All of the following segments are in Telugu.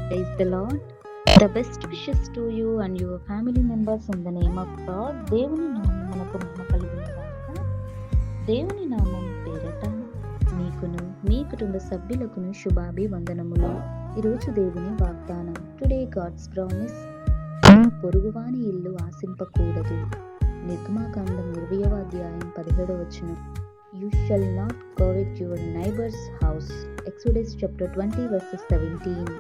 Praise the Lord. The best wishes to you and your family members in the name of God. దేవుని నామమునకు మహిమ కలుగును గాక. దేవుని నామం పేరట మీకును మీ కుటుంబ సభ్యులకును శుభాభివందనములు. ఈరోజు దేవుని వాగ్దానం. Today God's promise. పొరుగువాని ఇల్లు ఆశింపకూడదు. నిర్గమాకాండం 20వ అధ్యాయం 17వ వచనం. You shall not covet your neighbor's house. Exodus chapter 20 verses 17.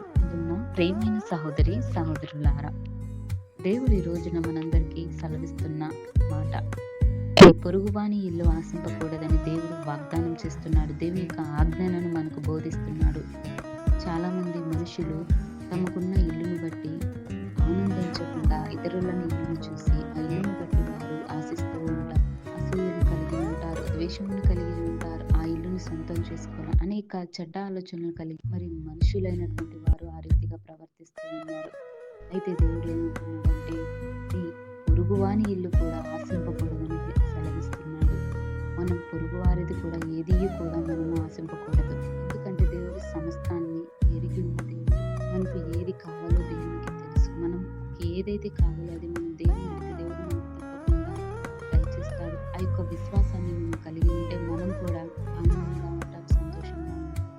ప్రియమైన సహోదరి సహోదరులారా, దేవుడు ఈ రోజున మనందరికీ సెలవిస్తున్న మాట, పొరుగువాని ఇల్లు ఆశింపకూడదని దేవుడు వాగ్దానం చేస్తున్నాడు. దేవుని యొక్క ఆజ్ఞలను మనకు బోధిస్తున్నాడు. చాలా మంది మనుషులు తమకున్న ఇల్లును బట్టి ఆనందించకుండా ఇతరులను ఇల్లును చూసి ఆ ఇల్లును బట్టి వారు ఆశిస్తూ ఉంటారు, అసూయను కలిగి ఉంటారు, ద్వేషమును కలిగి ఉంటారు, ఆ ఇల్లును సొంతం చేసుకోవాలి అనేక చెడ్డ ఆలోచనలు కలిగి మరి మనుషులైనటువంటి వారు ఆ రీతిగా ప్రవర్తిస్తూ ఉన్నారు. అయితే దేవుడు ఏమంటున్నాడంటే, ఈ పొరుగువాని ఇల్లు కూడా ఆశింపకూడదని సెలవిస్తున్నాడు. మనం పొరుగువారిది కూడా ఏది కూడా మనము ఆశింపకూడదు. ఎందుకంటే దేవుడు సమస్తాన్ని ఎరిగి ఉన్న దేవుడు. మనకు ఏది కావాలో దేవునికి తెలుసు. మనం ఏదైతే కావాలో అది మనం దేవుని అడిగితే దేవుడు మనకు తప్పకుండా దయచేస్తాడు. ఆ యొక్క విశ్వాసాన్ని మనం కలిగి ఉంటే మనం కూడా ఆనందంగా ఉంటాం, సంతోషంగా ఉంటాం.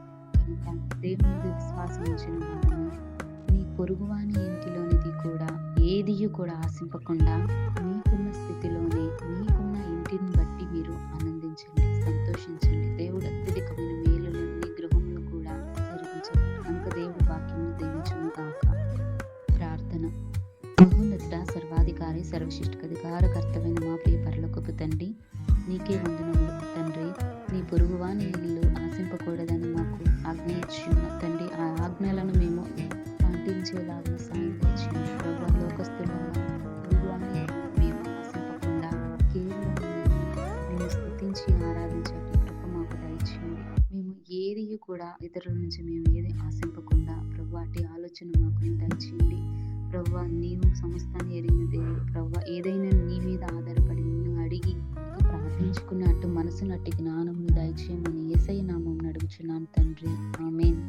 కనుక దేవుని మీద విశ్వాసం ఉంచిన వారిని నీ పొరుగువాని ఇంటిలోనిది కూడా ఏది కూడా ఆశింపకుండా మీకున్న స్థితిలోనే మీకున్న ఇంటిని బట్టి మీరు ఆనందించండి, సంతోషించండి. దేవుడు అత్యధికమైన మేలులన్నీ గృహంలో కూడా జరిగించగలరు. కనుక దేవుడు వాక్యం దీవించును గాక. ప్రార్థన. మహోన్నతుడా, సర్వాధికారి, సర్వశిష్టాధికార కర్తవ్యమైన మా ప్రియ పరలోకపు తండ్రి, నీకే వందనములు తండ్రి. నీ పొరుగువాని ఇల్లు ఆశింపకూడదని మాకు ఆజ్ఞ ఇచ్చిన తండ్రి, ఆ ఆజ్ఞలను మేము పాటించేలాగా సాయం తెచ్చింది. ప్రభు, లోకస్తులుగా పొరుగువాని ఇల్లు మేము ఆశింపకుండా కేవలం మేము స్తుతించి ఆరాధించేట కృప మాకు దయచేయండి. మేము ఏది కూడా ఇతరుల నుంచి మేము ఏది ఆశింపకుండా ప్రభు అట్టి ఆలోచన మాకు దయచేయండి. ప్రభు, నీవు సమస్తాన్ని ఎరిగిన దేవుడు. ప్రభు, ఏదైనా నీ మీద ఆధారపడి నిన్ను అడిగి ప్రార్థించుకున్నట్టు మనసునట్టి జ్ఞానమును దయచేయమని యేసయ్య నామమున అడుగుచున్నాం తండ్రి. ఆమేన్.